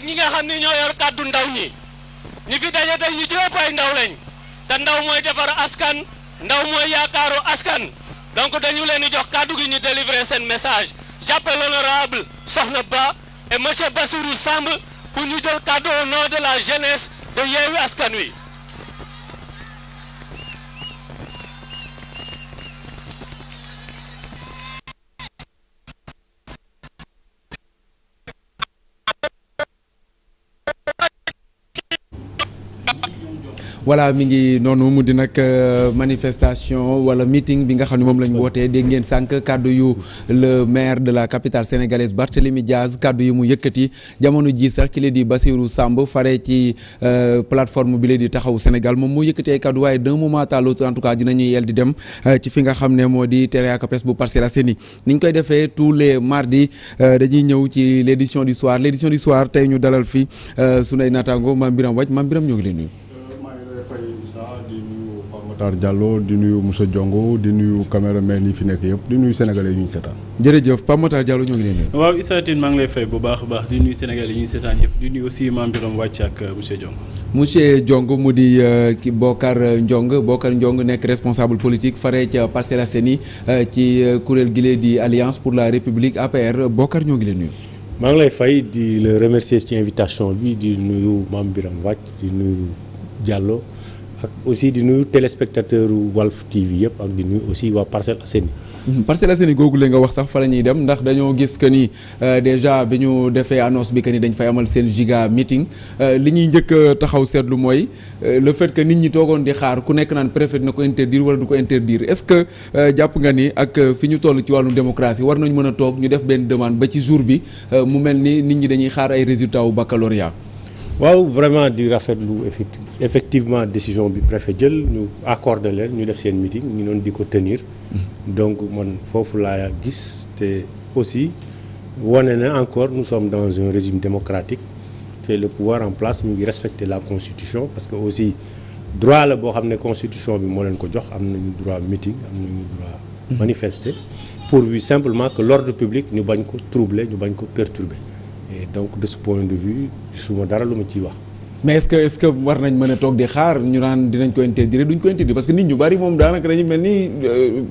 ak ñi nga xam ne ñoo yor kàddu ndaw ñi ñi fi daje tey ñu ci ëpp ay ndaw lañ te ndaw mooy defar askan ndaw mooy yaakaaru askan donc dañu leen di jox kàddu gi ñu délivrer seen message j'appelle l'honorable Soxna Ba et monsieur Bassirou Samb pour ñu jël kàddu au nom de la jeunesse de Yewwi Askan Wi. voilà mi ngi noonu mu di nag manifestation wala meeting bi nga xam ne moom la ñu wootee dégg ngeen sànq kàddu yu le maire de la capitale sénégalaise Barthélémy Diaz kàddu yu mu yëkkati jamono ji sax ki la di Bassirou Samb fare ci plateforme bi la di taxawu Sénégal moom moo yëkkati ay kàddu waaye d'un moment à l'autre en tout cas dinañuy yel di dem ci fi nga xam ne moo di terrain ACAPES bu Parcelles Assainies ni ñu koy defee tous les mardis dañuy ñëw ci l'édition du soir tey ñu dalal fi sunay naataango Mame Birame Wathie Mame Birame ñoo ngi leen nuyu. Matar Diallo di nuyu Moussa Diongo di nuyu caméraman yi fi nekk yëpp di nuyu sénégalais yi ñu seetaan. jërëjëf Pape Matar Diallo ñoo ngi leen nuyu. waaw Issa Tine maa ngi lay fay bu baax a baax di nuyu sénégalais yi ñu seetaan yëpp di nuyu aussi Mame Birame Wathie ak monsieur Diongo. monsieur Diongo mu di Bokar Ndiong nekk responsable politique fare ca Parcelles Assainies ci kuréel gi di Alliance pour la République APR Bokar ñoo ngi leen nuyu. maa ngi lay fay di le remercier ci invitation bi di nuyu Mame Birame Wathie di nuyu Diallo. ak aussi di nuyu téléspectateur Walf TV yëpp ak di nuyu aussi waa Parcelles Assainies. Parcelles Assainies googu la nga wax sax fa la ñuy dem ndax dañoo gis que ni déjà bi ñu defee annonce bi que ni dañ fay amal seen giga meeting li ñuy njëkk taxaw seetlu mooy le fait que nit ñi toogoon di xaar ku nekk naan préfet na ko interdire wala du ko interdire est-ce que jàpp nga ni ak fi ñu toll ci wàllu démocratie war nañu mën a toog ñu def benn demande ba ci jour bi mu mel ni nit ñi dañuy xaar ay résultats wu baccalauréat. waaw vraiment di rafetlu effectivement décision bi préfet jël ñu accordé leen ñu def seen meeting ñu doon di ko tenir donc man foofu laa gis te aussi wane na encore nous sommes dans un régime démocratique te le pouvoir en place ñu ngi respecter la constitution parce que aussi droit la boo xam ne constitution bi moo leen ko jox am nañu droit meeting am nañu droit manifester pourvu simplement que l'ordre public ñu bañ ko troubler ñu bañ ko perturber et donc de ce point de vue suma dara lu ma ciy wax. mais est-ce que war nañ mën a toog di xaar ñu naan dinañ ko interdire duñ ko interdire parce que nit ñu bari moom daanaka dañu mel ni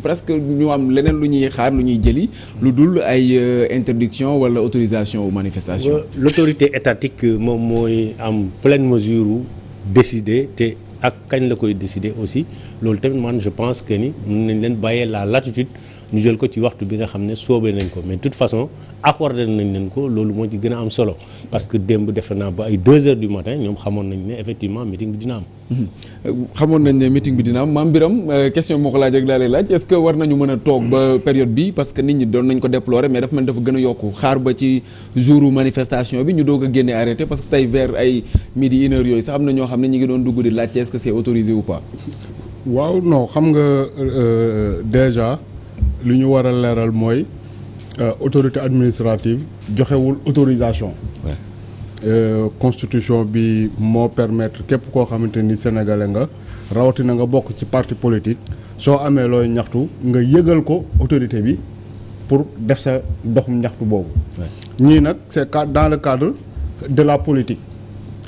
presque ñu am leneen lu ñuy xaar lu ñuy jëli lu dul ay interdiction wala autorisation ou manifestation. L'autorité étatique moom mooy am pleine mesure u décider te ak kañ la koy décider aussi loolu tamit man je pense que ni mën nañ leen bàyyee la latitude ñu jël ko ci waxtu bi nga xam ne soobee nañ ko mais de toute façon accordé nañ leen ko loolu moo ci gën a am solo parce que démb defe naa ba ay 2 heures du matin ñoom xamoon nañ ne effectivement meeting bi dina am. xamoon nañ ne meeting bi dina am Mame Birame question moo ko laaj rek laa lay laaj est-ce que war nañu mën a toog ba période bi parce que nit ñi doon nañ ko déplorer mais dafa mel dafa gën a yokku xaar ba ci jouru manifestation bi ñu doog a génne arrêté parce que tey vers ay midi 1 heure yooyu sax am na ñoo xam ne ñu ngi doon dugg di laajte est-ce que c'est autorisé ou pas. waaw non xam nga déjà li ñu war a leeral mooy autorité administrative joxewul autorisation. Constitution bi moo permettre képp koo xamante ni sénégalais nga rawatina nga bokk ci parti politique soo amee looy ñaxtu nga yëgal ko autorité bi pour def sa doxum ñaxtu boobu. ñii nag c'est dans le cadre de la politique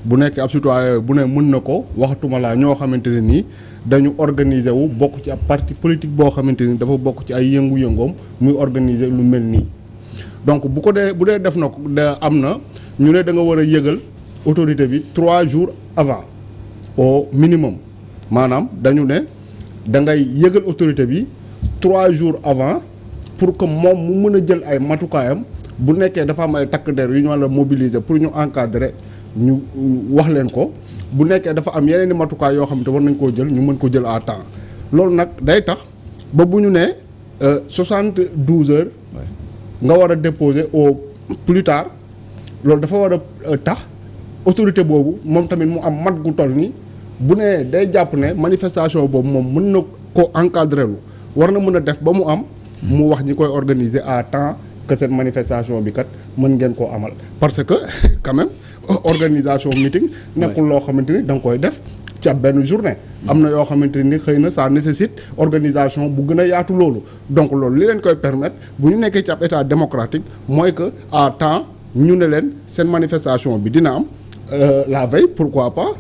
bu nekkee ab citoyen bu ne mën na ko waxatuma laa ñoo xamante ne nii dañu organiser wu bokk ci ab parti politique boo xamante ni dafa bokk ci ay yëngu-yëngoom muy organiser lu mel nii donc bu dee def na ko am na. ñu ne da nga war a yëgal autorité bi 3 jours avant au minimum maanaam dañu ne da ngay yëgal autorité bi 3 jours avant pour que moom mu mën a jël ay matukaayam bu nekkee dafa am ay takk der yu ñu war a mobiliser pour ñu encadrer ñu wax leen ko bu nekkee dafa am yeneen i matukaay yoo xam te war nañ koo jël ñu mën ko jël à temps loolu nag day tax ba bu ñu nee 72 heures nga war a déposer au plus tard. loolu dafa war a tax autorité boobu moom tamit mu am mat gu toll ni bu nee day jàpp ne manifestation boobu moom mën na ko encadrer lu war na mën a def ba mu am mu wax ñi koy organiser à temps que cette manifestation bi kat mën ngeen koo amal parce que quand même organisation meeting nekkul loo xamante ni da nga koy def ci ab benn journée am na yoo xamante ni xëy na ça nécessite organisation bu gën a yaatu loolu donc loolu li leen koy permettre bu ñu nekkee ci ab état démocratique mooy que à temps ñu ne leen seen manifestation bi dina am la veille pourquoi pas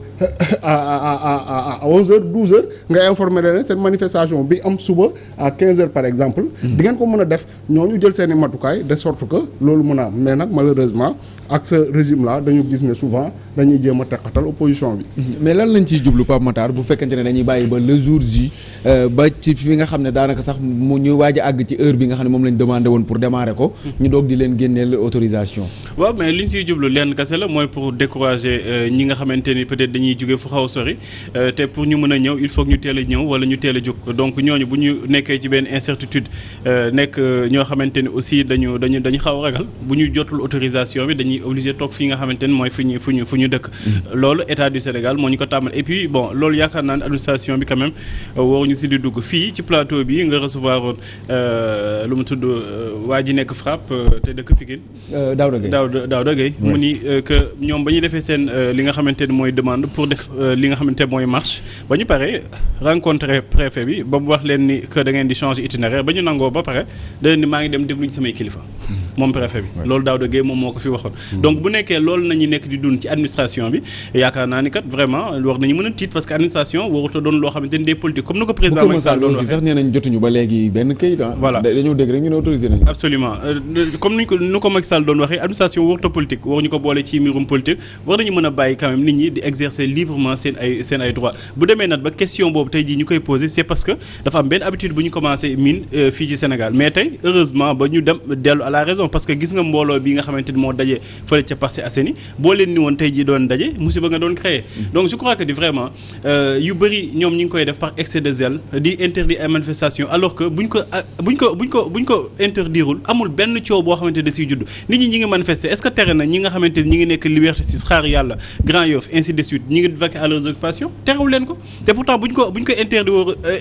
à 11h 12h nga informer leen seen manifestation bi am suba à 15h par exemple. di ngeen ko mën a def ñooñu jël seen i matukaay de sorte que loolu mën a am mais nag malheureusement ak ce régime là dañu gis ne souvent dañuy jéem a teqatal opposition bi. mais lan lañ ciy jublu Pape Matar bu fekkente ne dañuy bàyyi ba le jour J ba ci fi nga xam ne daanaka sax mu ñu waaj a àgg ci heure bi nga xam ne moom lañ demandé woon pour démarrer ko. ñu doog di leen génneel autorisation. waaw mais li ñu siy jublu lenn kese la mooy pour décourager ñi nga xamante ni peut-être dañuy jóge fu xaw a sori te pour ñu mën a ñëw il faut que ñu teel a ñëw wala ñu teel a jóg donc ñooñu bu ñu nekkee ci benn incertitude nekk ñoo xamante ni aussi dañu xaw a ragal bu ñu jotul autorisation bi dañuy obligé toog fii nga xamante ni mooy fu ñu dëkk. loolu état du Sénégal moo ñu ko tàmmal et puis bon loolu yaakaar naa ne administration bi quand même waruñu si di dugg fii ci plateau bi nga recevoir woon lu mu tudd waa ji nekk FRAPP te dëkk Pikine. Daouda Gueye mu ni que ñoom ba ñuy defee seen li nga xamante ni mooy demande pour def li nga xamante mooy marche ba ñu paree rencontré préfet bi ba mu wax leen ni que da ngeen di changer itinéraire ba ñu nangoo ba pare da leen ni maa ngi dem déglu ci samay kilifa. moom préfet bi loolu Daouda Gueye moom moo ko fi waxoon. donc bu nekkee loolu nañu nekk di dund ci administration bi yaakaar naa ni kat vraiment war nañu mën a tiit parce que administration warut a doon loo xamante ni des politiques comme ni ko président Macky Sall doon waxee sax nee nañ jotuñu ba léegi benn kayit voilà dañoo dégg rek ñu ne autorisé nañu. absolument comme ni ko Macky Sall doon waxee administration warut a politique waruñu ko boole ci mbirum politique war nañu mën a bàyyi quand même nit ñi di exercer librement seen ay droits bu demee nag ba question boobu tey jii ñu koy poser c'est parce que dafa am benn habitude bu ñu commencé miin fii ci Sénégal mais tey heureusement ba ñu dem dellu à la raison parce que gis nga mbooloo bi nga xamante ni moo daje fële ca Parcelles Assainies boo leen ni woon tey jii doon daje musiba nga doon créer donc je crois que di vraiment yu bëri ñoom ñi ngi koy def par excès de zèle di interdire ay manifestations alors que buñ ko interdirul amul benn coow boo xamante da siy judd nit ñi ngi manifester est-ce que tere na ñi nga xamante ni ñi ngi nekk Liberté 6 xaar yàlla Grand Yoff ainsi de suite ñi ngi vaquer à leurs occupations terewul leen ko te pourtant buñ ko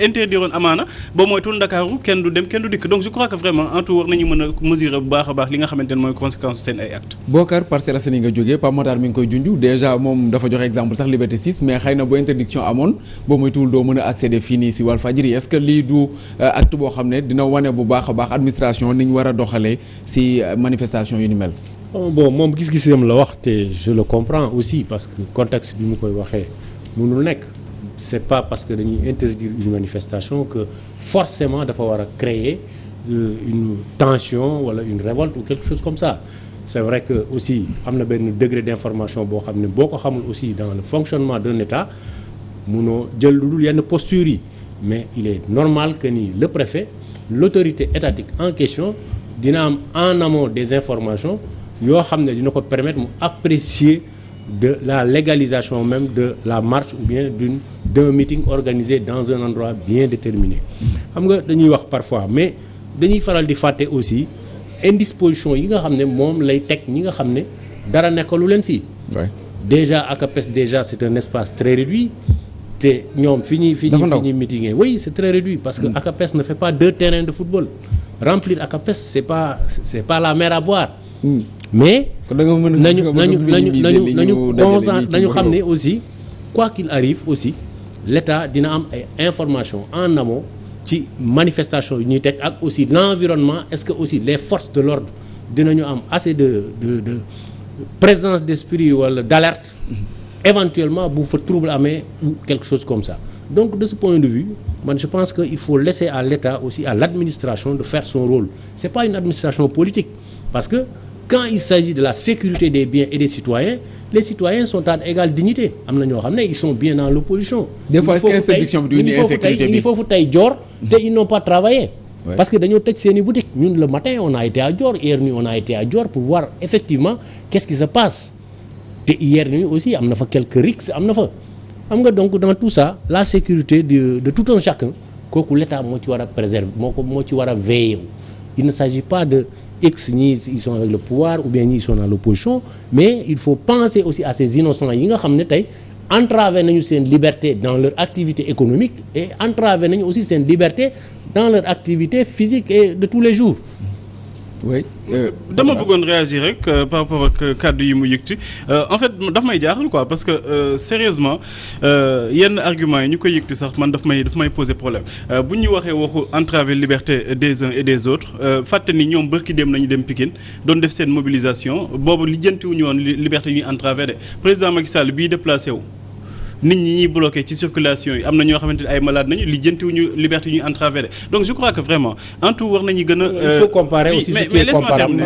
interdiroon amaana ba mooy tul Ndakaaru kenn du dem kenn du dikk donc je crois que vraiment en tout war nañu mën a mesurer bu baax a baax li nga xamante ne mooy conséquence seen ay actes. Bokar Parcelles Assainies nga jógee Pape Matar mi ngi koy junj déjà moom dafa joxe exemple sax Liberté 6 mais xëy na bu interdiction amoon boo moytuwul doo mën a accéder fii nii si Walfadjri est-ce que lii du acte boo xam ne dina wane bu baax a baax administration ni ñu war a doxalee si manifestation yu ni mel. bon moom gis-gisam la wax te je le comprends aussi parce que contexte bi mu koy waxee mënul nekk c'est pas parce que dañuy interdire une manifestation que forcément dafa war a créer une tension wala une révolte ou quelque chose comme ça c'est vrai que aussi am na benn degré d'information boo xam ne boo ko xamul aussi dans le fonctionnement d'un État munoo jël lu dul yenn postures yi mais il est normal que ni le préfet l'autorité étatique en question dina am en amont des informations yoo xam ne dina ko permettre mu apprécier de la légalisation même de la marche ou bien d'un meeting organisé dans un endroit bien déterminé xam nga dañuy wax parfois mais dañuy faral di fàtte aussi indisposition yi nga xam ne moom lay teg ñi nga xam ne dara nekkalu leen si. déjà ACAPES déjà c'est un espace très réduit te ñoom fi ñuy meetingé oui c'est très réduit parce que ACAPES ne fait pas 2 terrains de football remplir ACAPES c'est pas la mer à boire. mais nañu xam ne aussi quoi qu'il arrive aussi l'État dina am ay informations en amont ci manifestation yi ñuy teg ak aussi l'environnement est-ce que aussi les forces de l'ordre dinañu am assez de présence d'esprit wala d'alerte éventuellement bu fa trouble amee ou quelque chose comme ça donc de ce point de vue man je pense que il faut laisser à l'État aussi à l'administration de faire son rôle c'est pas une administration politique parce que quand il s'agit de la sécurité des biens et des citoyens les citoyens sont à égale dignité am na ñoo xam ne ils sont bien dans l'opposition des fois il faut fu tey joor te ils n'ont pas travaillé parce que dañoo tëj seeni boutique ñun le matin on a été à Dior hier nuit on a été à Dior pour voir effectivement qu'est-ce qui se passe te hier nuit aussi am na fa quelques rixes am na fa xam nga donc dans tout ça la sécurité de tout un chacun kooku l'État moo ci war a préserver moo ci war a veiller il ne s'agit pas de X ñii ils sont avec le pouvoir ou bien ñii ils sont dans l'opposition mais il faut penser aussi à ces innocents yi nga xam ne tey entravé nañu seen liberté dans leur activité économique et entravé nañu aussi seen liberté dans leur activité physique et de tous les jours oui. dama bëggoon réagir rek par rapport ak kàddu yi mu yëkkati en fait daf may jaaxal quoi parce que sérieusement yenn arguments yi ñu koy yëkkati sax man daf may poser problème bu ñu waxee waxu entraver liberté des uns et des autres fàtte ni ñoom bërki dem nañu dem Pikine doon def seen mobilisation boobu lijjantiwuñu woon liberté yi ñuy entraver de président Macky Sall bii déplacé wu. nit ñi ñuy bloqué ci circulation yi am na ñoo xamante ne ay malade nañu lijjantiwuñu liberté ñuy entraver donc je crois que vraiment en tout war nañu gën a. il faut comparer aussi ce qui est comparable.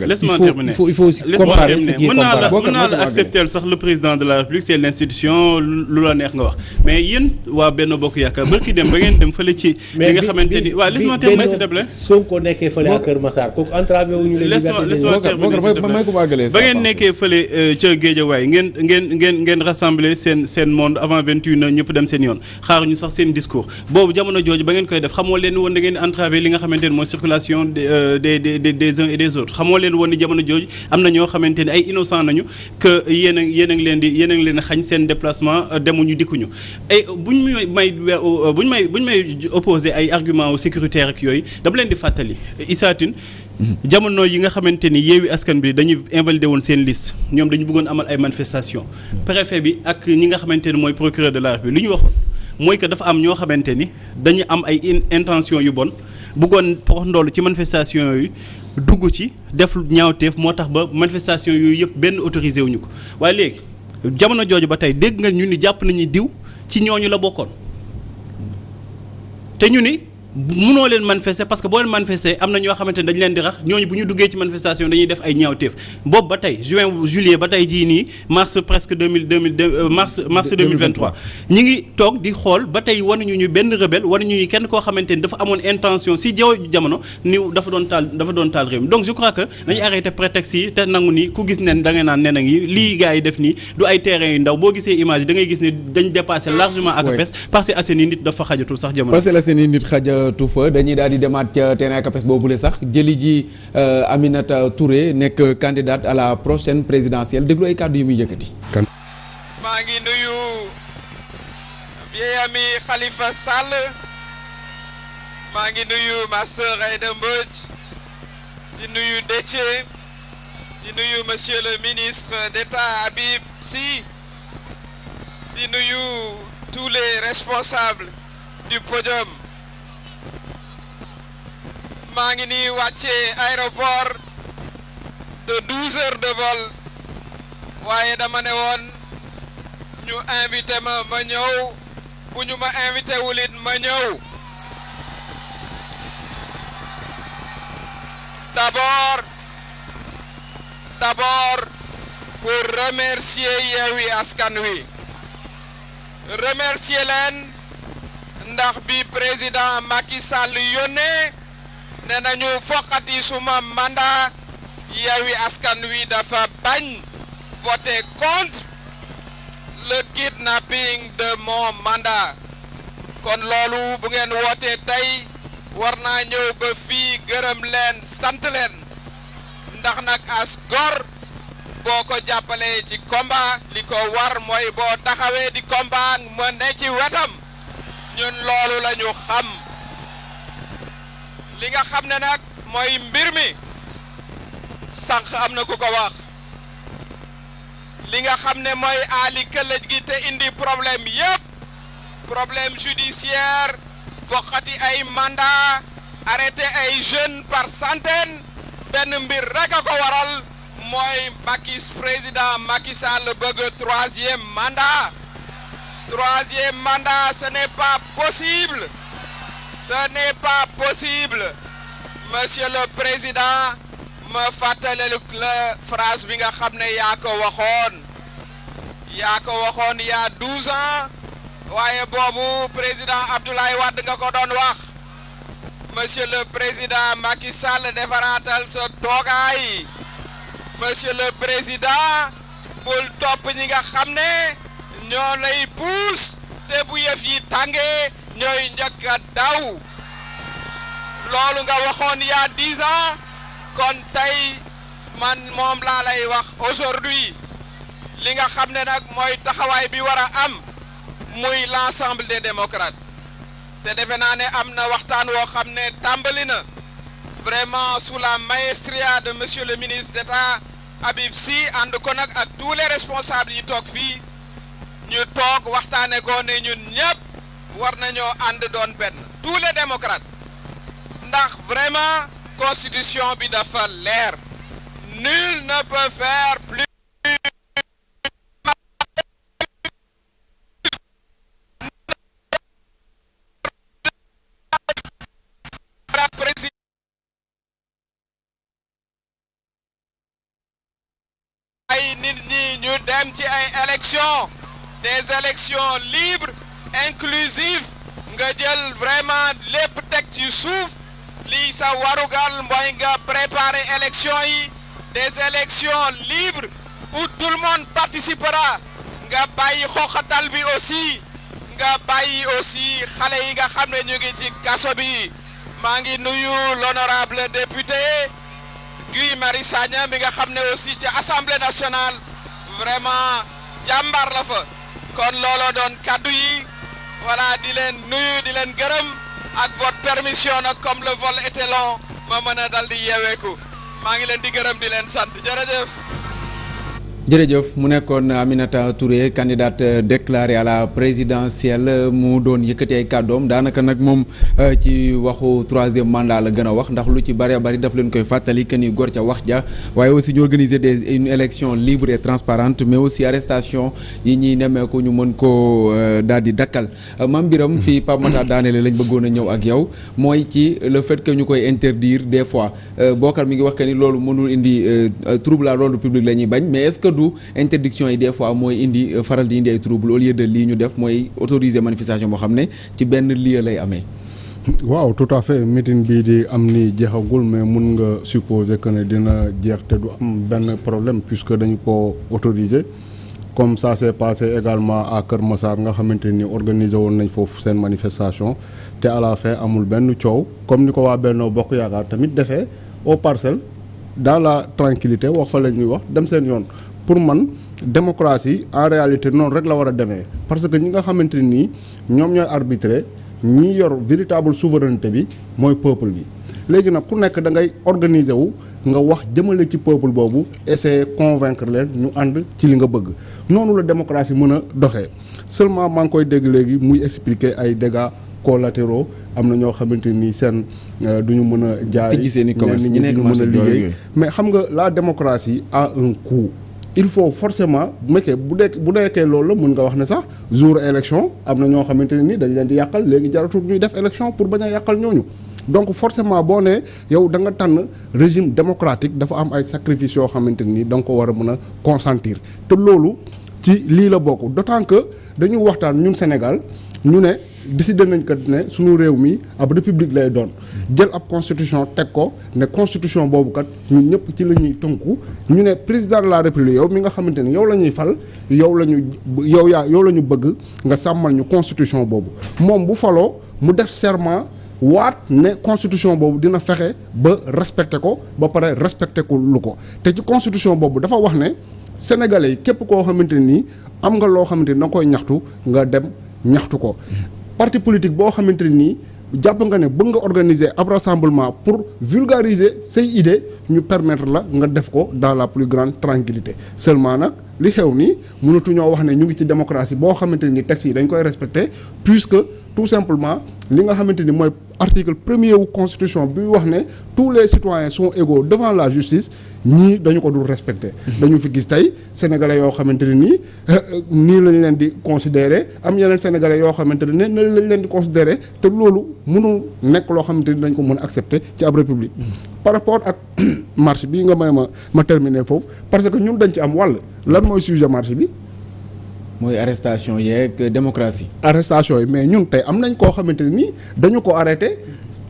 laisse-moi terminer il faut aussi comparer ce qui est comparable. mën naa la accepter sax le président de la République c'est l'institution lu la neex nga wax mais yéen waa Benno Bokk Yaakaar barki dem ba ngeen dem fële ci. li nga xamante ni waaw laisse-moi terminer s'il te plaît. Sonko nekkee fële à Kër Massar kooku entravé wuñu les libertés. laisse-moi terminer s'il te plaît ba ngeen nekkee fële ca Guédiawaye ngeen assemblée seen monde avant 21h ñëpp dem seen yoon xaaruñu sax seen discours boobu jamono jooju ba ngeen koy def xamoo leen woon da ngeen entraver li nga xamante ne mooy circulation des uns et des autres xamoo leen woon ni jamono jooju am na ñoo xamante ne ay innocent nañu que yéen a ngi leen a xañ seen déplacement demuñu dikkuñu et buñ may opposer ay arguments sécuritaires ak yooyu dama leen di fàttali Issa Tine jamono yi nga xamante ni Yewwi Askan bi dañuy invalider woon seen liste ñoom dañu bëggoon amal ay manifestations préfet bi ak ñi nga xamante ni mooy procureur de la République li ñu waxoon mooy que dafa am ñoo xamante ni dañu am ay intention yu bon bëggoon pox ndoolu ci manifestation yooyu dugg ci def ñaawteef moo tax ba manifestation yooyu yëpp benn autorisé wuñu ko waaye léegi jamono jooju ba tey dégg nga ñu ni jàpp nañu diw ci ñooñu la bokkoon te ñu ni munoo leen manifester parce que boo leen manifester am na ñoo xamante ne dañu leen di rax ñooñu bu ñu duggee ci manifestation dañuy def ay ñaawteef boobu ba tey juillet ba tey jii nii mars presque mars 2023 ñi ngi toog di xool ba tey wanuñu ñu benn rebelle wanuñu ñu kenn koo xamante ni dafa amoon intention si jamono ni dafa doon taal réew mi donc je crois que dañuy arrêter prétexte yi te nangu ni ku gis nen da ngay naan nen a ngi lii gars yi def nii du ay terrain yu ndaw boo gisee image da ngay gis ne dañ dépassé largement ACAPES parce que Assainies nit dafa xajatul sax jamono tufa dañuy daal di demaat ca terrain ACAPES boobule sax jëli ji Aminata Touré nekk candidate à la prochaine présidentielle déglu ay kàddu yu muy yëkkati. maa ngi nuyu vieil ami Khalifa Sall maa ngi nuyu ma sœur Aïda Mbodj di nuyu Déthié di nuyu monsieur le ministre d'État Habib Sy di nuyu tous les responsables du podium. maa ngi nii wàccee aéroport de 12 heures de vol waaye dama ne woon ñu invité ma ñëw bu ñu ma invité wulit ma ñëw d'abord pour remercier Yewwi Askan Wi remercier leen ndax bi président Macky Sall yónnee ne nañu foqati suma mandat Yewwi Askan Wi dafa bañ voter contre le kidnapping de mon mandat kon loolu bu ngeen wootee tey war naa ñëw ba fii gërëm leen sant leen ndax nag as gor boo ko jàppalee ci combat li ko war mooy boo taxawee di combat ma ne ci wetam ñun loolu la ñu xam li nga xam ne nag mooy mbir mi sànq am na ku ko wax li nga xam ne mooy aali këlëj gi te indi problème yépp problème judiciaire foqati ay mandat arrêté ay jeunes par centaine benn mbir rek a ko waral mooy président Macky Sall bëgg troisième mandat ce n'est pas possible. Ce n'est pas possible. Monsieur le Président ma fàttali la phrase bi nga xam ne yaa ko waxoon il y a 12 ans waaye boobu président Abdoulaye Wade nga ko doon wax monsieur le président Macky Sall defaraatal sa toogaay monsieur le président bul topp ñi nga xam ne ñoo lay puus te bu yëf yi tàngee ñooy njëkk a daw loolu nga waxoon il y a 10 ans kon tey man moom laa lay wax aujourd'hui li nga xam ne nag mooy taxawaay bi war a am muy l'ensemble des démocrates te defe naa ne am na waxtaan woo xam ne tàmbali na vraiment sous la maestria de monsieur le ministre d'État Habib Sy ànd ko nag ak tous les responsables yi toog fii ñu toog waxtaane ko ne ñun ñëpp war nañoo ànd doon benn tous les démocrates ndax vraiment constitution bi dafa leer nul ne peut faire plus ay nit ñi ñu dem ci ay élections des élections libres inclusives nga jël vraiment lépp teg ci suuf lii sa warugal mooy nga préparer élections yi des élections libres où tout le monde participera nga bàyyi xoxatal bi aussi nga bàyyi aussi xale yi nga xam ne ñu ngi ci kaso bi maa ngi nuyu l'honorable député Guy Marius Sagna mi nga xam ne aussi ci assemblée nationale vraiment jàmbaar la fa kon looloo doon kaddu yi voilà di leen nuyu di leen gërëm ak votre permission nag comme le vol était long ma mën a dal di yeeweeku maa ngi leen di gërëm di leen sant jërëjëf. jërëjëf mu nekkoon Aminata Touré candidate déclarée à la présidentielle mu doon yëkkati ay kàddoom daanaka nag moom ci waxu troisième mandat la gën a wax ndax lu ci bari bari daf leen koy fàttali que ni gor ca wax ja waaye aussi ñu organiser une élection libre et transparente mais aussi arrestation yi ñuy nemmeeku ñu mën koo daal di dakkal Mame Birame fii Pape Matar daanele lañ bëggoon a ñëw ak yow mooy ci le fait que ñu koy interdire des fois Bokar mi ngi wax que ni loolu mënul indi trouble à l'ordre public la ñuy bañ mais est-ce que du interdiction yi des fois mooy indi faral di indi ay trouble au lieu de lii ñu def mooy autoriser manifestation boo xam ne ci benn lieu lay amee. waaw tout à fait meeting bii di am ni jeexagul mais mun nga supposer que ne dina jeex te du am benn problème puisque dañu ko autoriser comme ça s'est passé également à Kër Massar nga xamante ni organiser woon nañ foofu seen manifestation te à la fin amul benn coow comme ni ko waa Benno Bokk Yaakaar tamit defee aux Parcelles dans la tranquillité wax fa la ñuy wax dem seen yoon. pour man démocratie en réalité noonu rek la war a demee parce que ñi nga xamante nii ñoom ñooy arbitrer ñi yor véritable souveraineté bi mooy peuple bi léegi nag ku nekk da ngay organiser wu nga wax jëmale ci peuple boobu essayer convaincre leen ñu ànd ci li nga bëgg noonu la démocratie mën a doxee seulement maa ngi koy dégg léegi muy expliquer ay dégâts collatéraux am na ñoo xamante ni seen du ñu mën a jaay ñi nekk mën a liggéey mais xam nga la démocratie a un coût il faut forcément bu nekkee loolu la mën nga wax ne sax jour élection am na ñoo xamante ne ni dañ leen di yàqal léegi jaratul ñuy def élection pour bañ a yàqal ñooñu donc forcément boo nee yow da nga tànn régime démocratique dafa am ay sacrifices yoo xamante ni da nga ko war a mën a consentir te loolu ci lii la bokk d'autant que dañu waxtaan ñun Sénégal ñu ne décidé nañ kat ne suñu réew mi ab république lay doon jël ab constitution teg ko ne constitution boobu kat ñun ñëpp ci la ñuy tënku ñu ne président de la république yow mi nga xamante ni yow la ñuy fal yow la ñu bëgg nga sàmmal ñu constitution boobu moom bu faloo mu def serment waat ne constitution boobu dina fexe ba respecté ko ba pare respecté ko lu ko te ci constitution boobu dafa wax ne sénégalais yi képp koo xamante nii am nga loo xamante ni da nga koy ñaxtu nga dem ñaxtu ko parti politique boo xamante nii jàpp nga ne bëgg nga organiser ab rassemblement pour vulgariser say idées ñu permettre la nga def ko dans la plus grande tranquillité seulement nag li xew nii mënatuñoo wax ne ñu ngi ci démocratie boo xamante ni texte yi dañ koy respecter puisque tout simplement li nga xamante ni mooy article premier wu constitution bi wax ne tous les citoyens sont égaux devant la justice ñii dañu ko dul respecter dañu fi gis tey sénégalais yoo xamante ne nii lañ leen di considérer am yeneen sénégalais yoo xamante ne ne lañ leen di considérer te loolu mënul nekk loo xamante ni dañ ko mën a accepter ci ab république par rapport ak marche bi nga may ma terminer foofu parce que ñun dañ ci am wàll lan mooy sujet marche bi mooy arrestation yeeg démocratie. arrestation yi mais ñun tey am nañ koo xamante ne nii dañu ko arrêté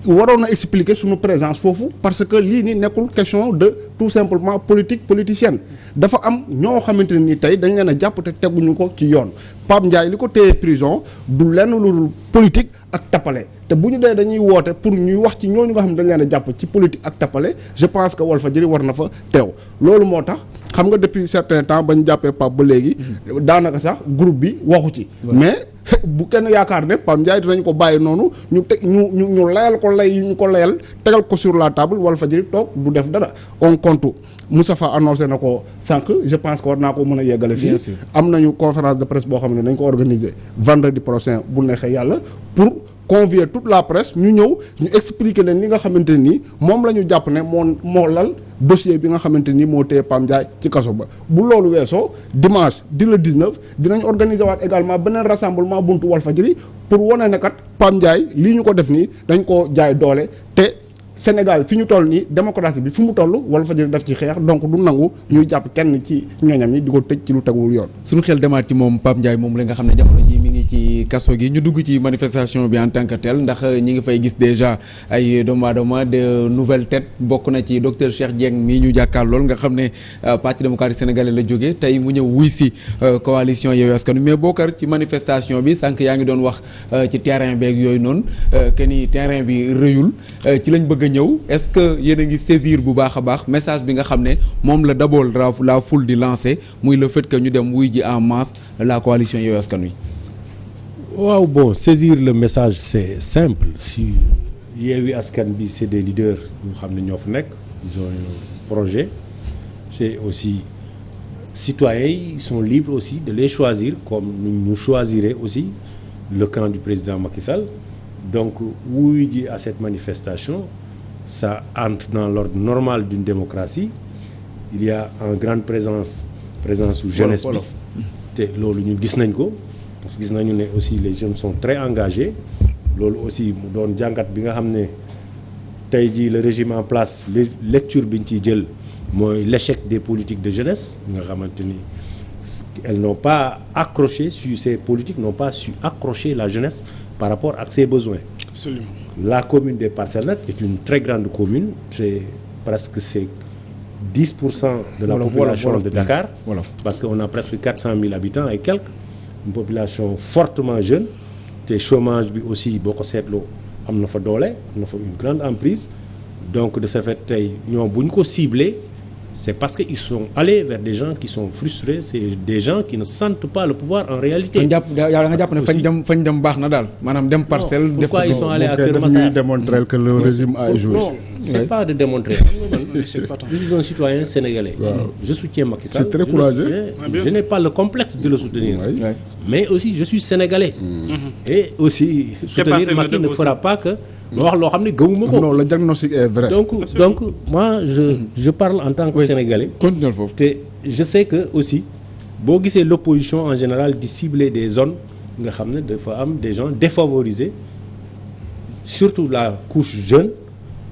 waroon na expliquer suñu présence foofu parce que lii nii nekkul question de tout simplement politique politicienne dafa am ñoo xamante ne nii tey dañ leen a jàpp te teguñu ko ci yoon Pape Ndiaye li ko téye prison du lenn lu dul politique ak tappale te bu ñu dee dañuy woote pour ñuy wax ci ñooñu nga xam ne dañ leen a jàpp ci politique ak tappale je pense que Walfadjri war na fa teew loolu moo tax xam nga depuis certain temps bañ jàppee Pape ba léegi daanaka sax groupe bi waxu ci mais bu kenn yaakaar ne Pape Ndiaye dinañ ko bàyyi noonu ñu teg ñu layal ko lay ñu ko layal tegal ko sur la table Walfadjri toog du def dara. on compte Moustapha annoncé na ko sànq je pense que war naa ko mën a yeggale fii. am nañu conférence de presse boo xam ne dañ ko organiser vendredi prochain bu neexee yàlla pour convier toute la presse ñu ñëw ñu expliquer leen li nga xamante ni moom la ñu jàpp ne moo lal dossier bi nga xamante ni moo téye Pape Ndiaye ci kaso ba. bu loolu weesoo dimanche di le 19 dinañ organiser waat également beneen rassemblement buntu Walfadjri pour wane ne kat Pape Ndiaye lii ñu ko def nii dañ ko jaay doole te. Sénégal fi ñu toll nii démocratie bi fi mu toll Walfadjri daf ci xeex donc du nangu ñuy jàpp kenn ci ñoñam yi di ko tëj ci lu teguwul yoon. suñu xel demaat ci moom Pape Ndiaye moom la nga xam ne jamono ji mi ngi ci kaso gi ñu dugg ci manifestation bi en tant que tel ndax ñi ngi fay gis déjà ay doomu aadama de nouvelles têtes bokk na ci docteur Cheikh Dieng mii ñu jàkkaar lool nga xam ne parti démocratique sénégalais la jógee tey mu ñëw wuy si coalition Yewwi Askan Wi mais bokkar ci manifestation bi sànq yaa ngi doon wax ci terrain beeg yooyu noonu que ni terrain bi rëyul ci lañ bëgg ñëw est-ce que yéen a ngi saisir bu baax a baax message bi nga xam ne moom la d'abord la foule di lancer muy le fait que ñu dem wuy ji en masse la coalition Yewwi Askan Wi. waaw bon saisir le message c'est simple si Yewwi Askan Wi c'est des leaders ñu xam ne ñoo fa nekk ils ont un projet c'est aussi citoyens yi ils sont libres aussi de les choisir comme ñu choisirez aussi le camp du président Macky Sall donc wuy ji à cette manifestation ça entre dans l'ordre normal d'une démocratie il y a en grande présence su jeunesse bi te loolu ñun gis nañ ko parce que gis nañu ne aussi les jeunes sont très engagés loolu aussi mu doon jàngat bi nga xam ne tey jii le régime en place lecture bi ñu ciy jël mooy l'échec des politiques de jeunesse nga xamante ni elles n'ont pas accroché sur ces politiques n'ont pas su accrocher la jeunesse par rapport à ses besoins. Absolument. La commune des Parcelles nag est une très grande commune c'est 10% de la population de Dakar parce qu'on a presque 400 000 habitants et quelques une population fortement jeune te chômage bi aussi boo ko seetloo am na fa doole am na fa une grande emprise donc de ce fait tey ñoom bu ñu ko ciblé c'est parce que ils sont allés vers des gens qui sont frustrés c'est des gens qui ne sentent pas le pouvoir en réalité. kon jàpp da nga jàpp ne fañ dem baax na daal maanaam dem parcelle. def pourquoi ils sont allés à Keur Massar démontrer que le régime a échoué. Non c'est pas de démontrer. Je suis un citoyen sénégalais. Je soutiens Macky Sall. C'est très courageux. Je n'ai pas le complexe de le soutenir. Mais aussi je suis sénégalais. Et aussi soutenir Macky ne fera pas que. loo wax loo xam ne gëmuma ko. Non, le diagnostic est vrai. donc moi je parle en tant que sénégalais. Continuez foofu. te je sais que aussi boo gisee l'opposition en général di cibler des zones nga xam ne dafa am des gens défavorisés surtout la couche jeune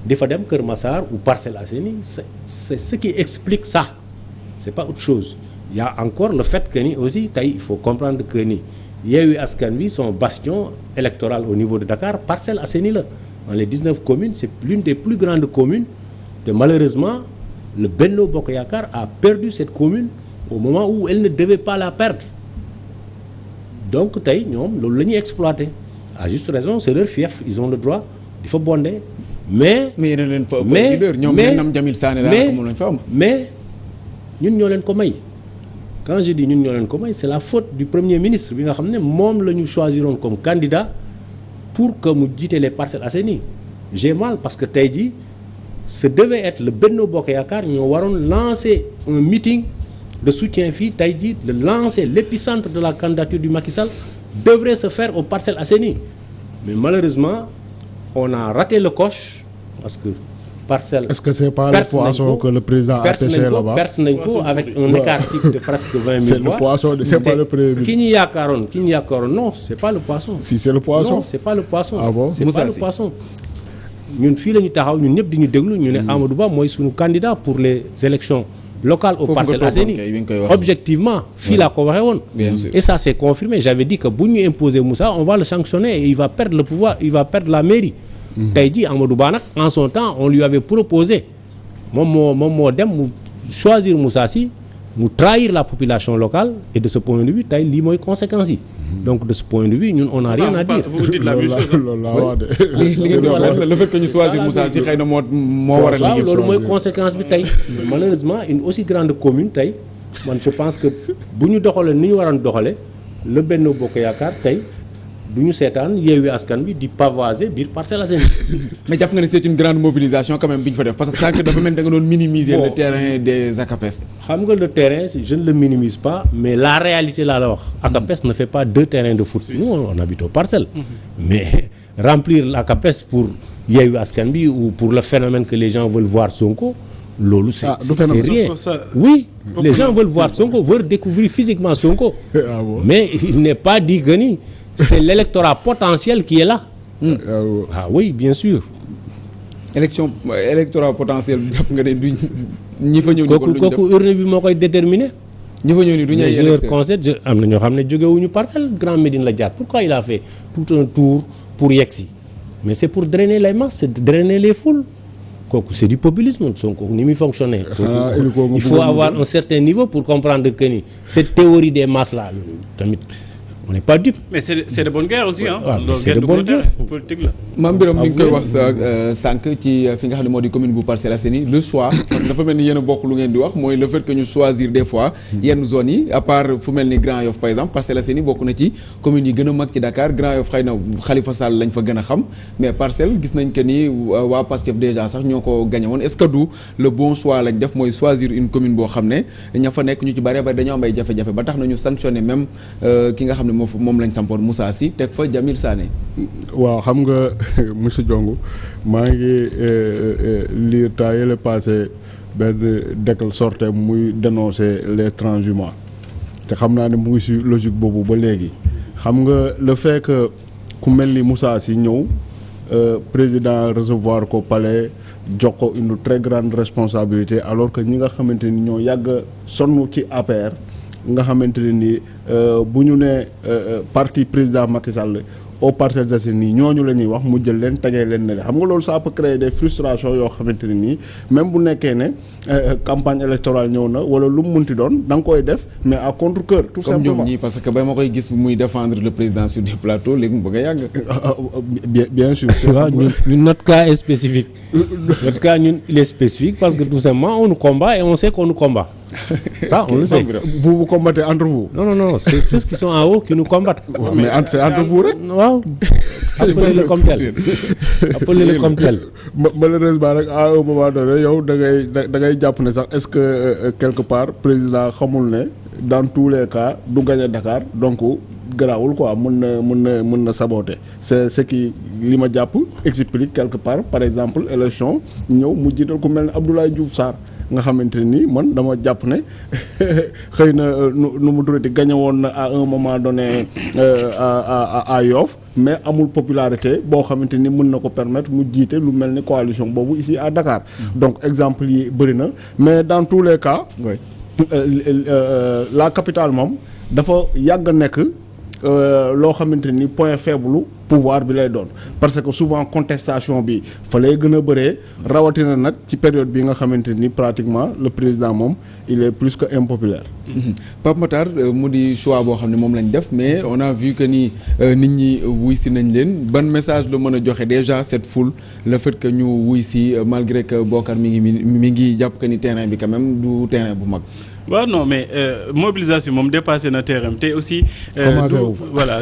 di fa dem Kër Massar ou Parcelles Assainies c'est ce qui explique ça c'est pas autre chose. Il y a encore le fait que ni aussi tey il faut comprendre que ni Yewwi Askan Wi son bastion électoral au niveau de Dakar Parcelles Assainies la. Dans les 19 communes c'est l'une des plus grandes communes te malheureusement le Benno Bokk Yaakaar a perdu cette commune au moment où elle ne devait pas la perdre donc tey ñoom loolu la ñuy exploiter à juste raison c'est leur fief ils ont le droit di fa bonder mais yéen leen fa leader ñoom ñoom Jamil Sané daanaka moom lañ fa am mais ñun ñoo leen ko may quand je dis ñun ñoo leen ko may c'est la faute du premier ministre bi nga xam ne moom la ñu choisiroon comme candidat pour que mu jiite les Parcelles Assainies j'ai mal parce que tey jii ce devait être le Benno Bokk Yaakaar ñoo waroon lancer un meeting de soutien fii tey jii de lancer l'épicentre de la candidature du Macky Sall devrait se faire aux Parcelles Assainies mais malheureusement on a raté le coche parce que Parcelles. Est-ce que c'est pas le poisson que le président a pêché là-bas? Perte nañ ko avec un écart de presque 20 000 voix. C'est le poisson, c'est pas le premier ministre. ki ñu yaakaaroon non c'est pas le poisson. Si c'est le poisson. Non c'est pas le poisson. Ah bon? C'est pas le poisson. ñun fii la ñu taxaw ñun ñëpp di ñu déglu ñu ne Amadou Ba mooy suñu candidat pour les élections locales aux Parcelles Assainies. Objectivement fii laa ko waxee woon. Et ça c'est confirmé. J'avais dit que bu ñu imposer Moussa on va le sanctionner et il va perdre le pouvoir, il va perdre la mairie. tey jii Amadou Ba nag en son temps on lui avait proposé moom moo dem mu choisir Moussa Sy mu trahir la population locale et de ce point de vue tey lii mooy conséquences yi donc de ce point de vue ñun on n'a rien à dire. Vous dites la même chose. Le fait que ñu choisir Moussa Sy xëy na moo waral waaw loolu mooy conséquence bi tey malheureusement une aussi grande commune tey man je pense que bu ñu doxalee ni ñu waroon doxalee le Benno Bokk Yaakaar tey du ñu seetaan Yewwi Askan Wi di pavoiser biir Parcelles Assainies. mais jàpp nga ne c'est une grande mobilisation quand même bi ñu fa def parce que sànq dafa mel da nga doon minimiser le terrain des ACAPES. xam nga le terrain je ne le minimise pas mais la réalité laa la wax. ACAPES ne fait pas 2 terrains de foot. nous on habite aux Parcelles. mais remplir l'ACAPES pour Yewwi Askan Wi ou pour le phénomène que les gens veulent voir Sonko. loolu c'est rien. Oui, les gens veulent voir Sonko, veulent découvrir physiquement Sonko. Ah bon? Mais il n'est pas dit que ni c'est l'électorat potentiel qui est là. Ah oui, bien sûr. électorat potentiel jàpp nga ne du ñi fa ñëw. kooku urne bi moo koy déterminer. ñi fa ñëw ni du ñu ay électeurs am na ñoo xam ne jógewuñu Parcelles Grand Médine la jaar pourquoi il a fait tout un tour pour yegsi mais c'est pour drainer les masses, c'est drainer les foules. kooku c'est du populisme Sonko ni muy fonctionner. Il faut avoir un certain niveau pour comprendre que ni cette théorie des masses là tamit on n'est pas dupe. mais c'est de bonne guerre aussi hein. waaw c'est de bonne guerre politique la. Mame Birame mi ngi koy wax sa sànq ci fi nga xam ne moo di commune bu Parcelles Assainies le choix parce que dafa mel ni yéen a bokk lu ngeen di wax mooy le fait que ñu choisir des fois yenn zones yi à part fu mel ni Grand Yoff par exemple Parcelles Assainies bokk na ci communes yi gën a mag ci Dakar Grand Yoff xëy na Khalifa Sall lañ fa gën a xam mais Parcelles gis nañ que ni waa Pastef déjà sax ñoo ko gagné woon est-ce que du le bon choix lañ def mooy choisir une commune boo xam ne ña fa nekk ñu ci bari dañoo am ay jafe-jafe ba tax na ñu sanctionné même ki nga xam ne moom lañ sampoon Moussa Sy teg fa Jamil Sané. waaw xam nga monsieur Diong maa ngi lire temps yële passé benn décl sorte muy dénoncer les transhumants te xam naa ne mu ngi si logique boobu ba léegi xam nga le fait que ku mel ni Moussa Sy ñëw président recevoir ko palais jox ko une très grande responsabilité alors que ñi nga xamante ni ñoo yàgg sonn ci APR nga xamante ne ni bu ñu nee parti président Macky Sall aux Parcelles Assainies ñooñu la ñuy wax mu jël leen tegee leen ne xam nga loolu ça peut créer des frustrations yoo xamante ne nii même bu nekkee ne campagne électorale ñëw na wala lu mu munti doon da nga koy def mais à contre-cœur tout comme simplement ñoom ñii parce que ba ma koy gis muy défendre le président sur des plateaux léegi mu bëgg a yàgg. bien sûr. waaw ñun notre cas est spécifique. Notre cas ñun il est spécifique parce que tout simplement on nous combat et on sait qu'on nous combat. Ça on le sait. Vous combattez entre vous. Non c'est ceux qui sont en haut qui nous combattent. Ouais, mais c'est entre vous rek. waaw appelez-le comme tel. Appelez-le comme tel. Malheureusement rek à un moment donné yow da ngay jàpp ne sax est-ce que quelque part président xamul ne dans tous les cas du gagner Dakar donc garaawul quoi mën na saboter c'est ce qui li ma jàpp explique quelque part par exemple élection ñëw mu jiital ku mel ne Abdoulaye Diouf Sarr nga xamante ni man dama jàpp ne xëy na nu mu tuddati gagné woon na à un moment donné à Yoff mais amul popularité boo xamante ni mën na ko permettre mu jiite lu mel ni coalition boobu ici à Dakar. Donc exemple yi bëri na mais dans tous les cas. Oui. La capitale moom dafa yàgg nekk loo xamante ni point faible pouvoir bi lay doon parce que souvent contestation bi fa lay gën a bëree rawatina nag ci période bi nga xamante ni pratiquement le président moom il est plus que impopulaire. Pape Matar mu di choix boo xam ne moom lañ def mais on a vu que ni nit ñi wuy si nañ leen ban message la mën a joxe déjà cette foule le fait que ñu wuy si malgré que Bokar mi ngi jàpp que ni terrain bi quand même du terrain bu mag. waaw non mais mobilisation moom dépassé na terrain te aussi.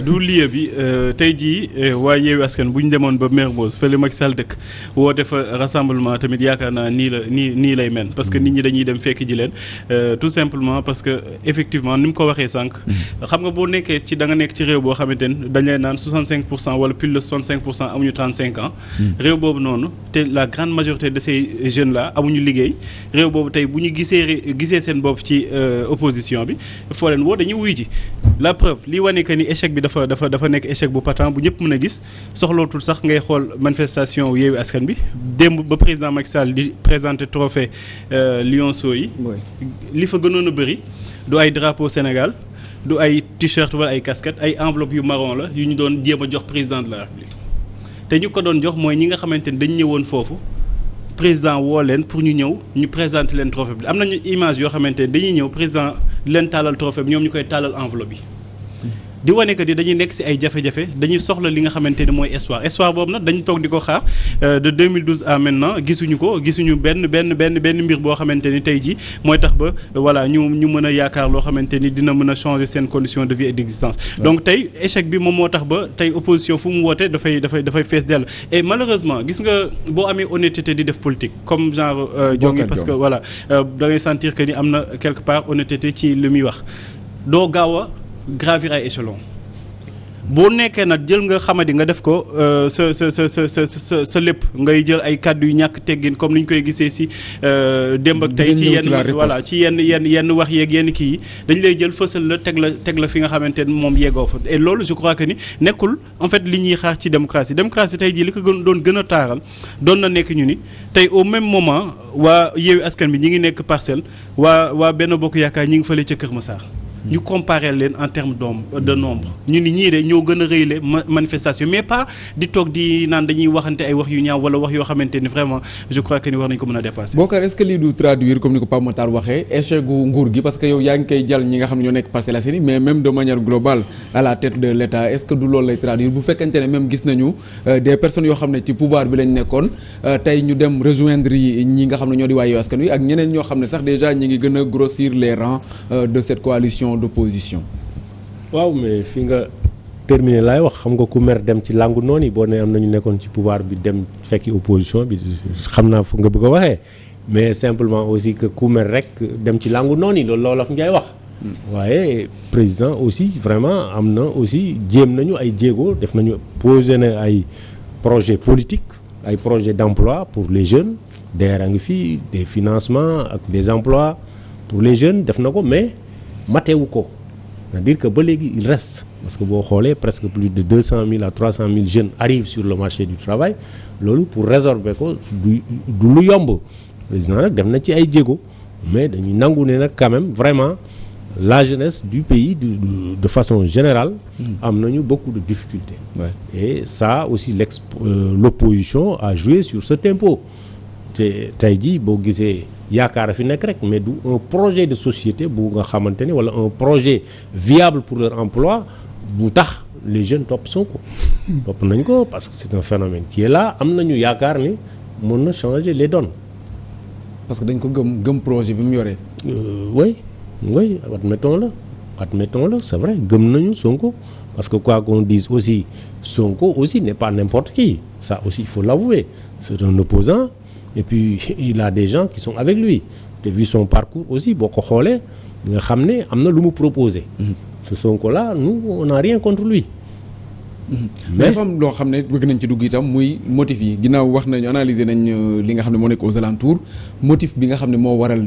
du lieu bi tey jii waa Yewwi Askan bu ñu demoon ba Mermoz fële Macky Sall dëkk woote fa rassemblement tamit yaakaar naa nii lay mel parce que nit ñi dañuy dem fekk ji leen tout simplement parce que effectivement ni mu ko waxee sànq. xam nga boo nekkee da nga nekk ci réew boo xamante ne dañ lay naan 65% wala plus de 65% amuñu 35 ans. réew boobu noonu te la grande majorité de ces jeunes là amuñu liggéey réew boobu tey bu ñu gisee seen bopp ci opposition bi foo leen woo dañuy wuy ji la preuve li wane que ni échec bi dafa nekk échec bu patent bu ñëpp mën a gis soxlootul sax ngay xool manifestation Yewwi Askan bi démb ba président Macky Sall di présenter trophée Lionceau yi li fa gënoon a bëri du ay drapeau Sénégal du ay t-shirt wala ay casquette ay enveloppe yu marron la yu ñu doon jéem a jox président de la République te ñu ko doon jox mooy ñi nga xamante ni dañ ñëwoon foofu président woo leen pour ñu ñëw ñu présenter leen trophée bi am nañu image yoo xamante ne dañuy ñëw président di leen tàllal trophée bi ñoom ñu koy tàllal enveloppe bi di wane que dañuy nekk ci ay jafe-jafe dañuy soxla li nga xamante ni mooy espoir boobu nag dañu toog di ko xaar de 2012 à maintenant gisuñu benn mbir boo xamante ni tey jii mooy tax ba voilà ñu mën a yaakaar loo xamante ni dina mën a changer seen condition de vie et d'existence. Donc tey échec bi moom moo tax ba tey opposition fu mu woote dafay fees dell et malheureusement gis nga boo amee honnêteté di def politique comme genre Diongue parce que voilà da ngay sentir que ni am na quelque part honnêteté ci li muy wax doo gaaw a gravir ay échelon boo nekkee nag jël nga xamadi nga def ko sa lépp ngay jël ay kàddu yu ñàkk teggin comme ni ñu koy gisee ci démb ak tey ci yenn wax yeeg yenn kii yi dañ lay jël fësal la teg la fi nga xamante ne moom yeggoo fa et loolu je crois que ni nekkul en fait li ñuy xaar ci démocratie tey jii li ko doon gën a taaral doon na nekk ñu ni tey au même moment waa Yewwi Askan Wi ñi ngi nekk Parcelles waa Benno Bokk Yaakaar ñi ngi fële ca Kër Massar ñu comparer leen en termes de nombre ñu ni ñii de ñoo gën a rëyle manifestation mais pas di toog di naan dañuy waxante ay wax yu ñaaw wala wax yoo xamante ni vraiment je crois que ni war nañu ko mën a dépasser. Bokar est-ce que lii du traduire comme ni ko Pape Matar waxee échec gu nguur gi parce que yow yaa ngi koy jàll ñi nga xam ne ñoo nekk Parcelles Assainies mais même de manière globale à la tête de l'État est-ce que du loolu lay traduire bu fekkente ne même gis nañu des personnes yoo xam ne ci pouvoir bi lañ nekkoon tey ñu dem rejoindre yi ñi nga xam ne ñoo di waa Yewwi Askan Wi ak ñeneen ñoo xam ne sax déjà ñi ngi gën a grossir les rangs de cette coalition d'opposition. waaw mais fi nga terminé laay wax xam nga ku mer dem ci làngu noonu yi boo ne am na ñu nekkoon ci pouvoir bi dem fekki opposition bi xam naa fu nga bëgg a waxee mais simplement aussi que ku mer rek dem ci làngu noonu yi loolu Wolof Njaay wax. waaye président aussi vraiment am na aussi jéem nañu ay jéego def nañu posé na ay projet politique ay projet d'emploi pour les jeunes DER a ngi fii des financements ak des emplois pour les jeunes def na ko mais matewu ko. c'est-à-dire que ba léegi il reste parce que boo xoolee presque plus de 200 000 à 300 000 jeunes arrivent sur le marché du travail loolu pour résorber ko du lu yomb président nag dem na ci ay jéego mais dañuy nangu ne nag quand même vraiment la jeunesse du pays de façon générale am nañu beaucoup de difficultés. Ouais. Et ça aussi l'opposition a joué sur ce tempo te tey jii boo gisee yaakaar a fi nekk rek mais du un projet de société bu nga xamante ni wala un projet viable pour leur emploi bu tax les jeunes topp Sonko topp nañ ko parce que c'est un phénomène qui est là am nañu yaakaar ni mën na changer les donnes. parce que dañ ko gëm projet bi mu yoree. oui admettons-le c'est vrai gëm nañu Sonko parce que quoi qu'on dise aussi Sonko aussi n'est pas n'importe qui ça aussi il faut l'avouer c'est un opposant et puis il a des gens qui sont avec lui te vu son parcours aussi boo ko xoolee nga xam ne am na lu mu proposé. ce Sonko là nous on n'a rien contre lui. mais dafa am loo xam ne bëgg nañ ci dugg itam muy motif yi ginnaaw wax nañu analyser nañ li nga xam ne moo nekk aux alentours motif bi nga xam ne moo waral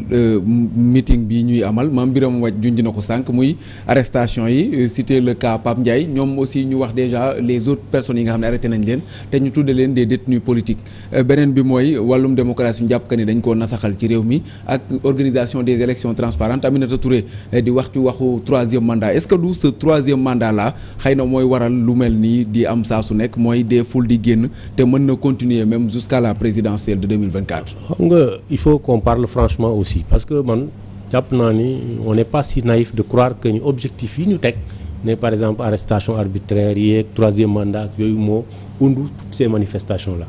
meeting bi ñuy amal Mame Birame Wathie junj na ko sànq muy arrestation yi cité le cas Pape Ndiaye ñoom aussi ñu wax déjà les autres personnes yi nga xam ne arrêté nañ leen te ñu tudde leen des détenus politiques beneen bi mooy wàllum démocratie ñu jàpp que ni dañ koo nasaxal ci réew mi ak organisation des élections transparentes Aminata Touré di wax ci waxu troisième mandat est-ce que du ce troisième mandat là xëy na mooy waral lu mel ni di am saa su nekk mooy des foules di génn te mën na continuer même jusqu'à la présidentielle de 2024. xam nga il faut qu'on parle franchement aussi parce que man jàpp naa ni on n'est pas si naïf de croire que ñu objectif yi ñu teg ne par exemple arrestation arbitraire yeeg troisième mandat ak yooyu moo undu toutes ces manifestations là.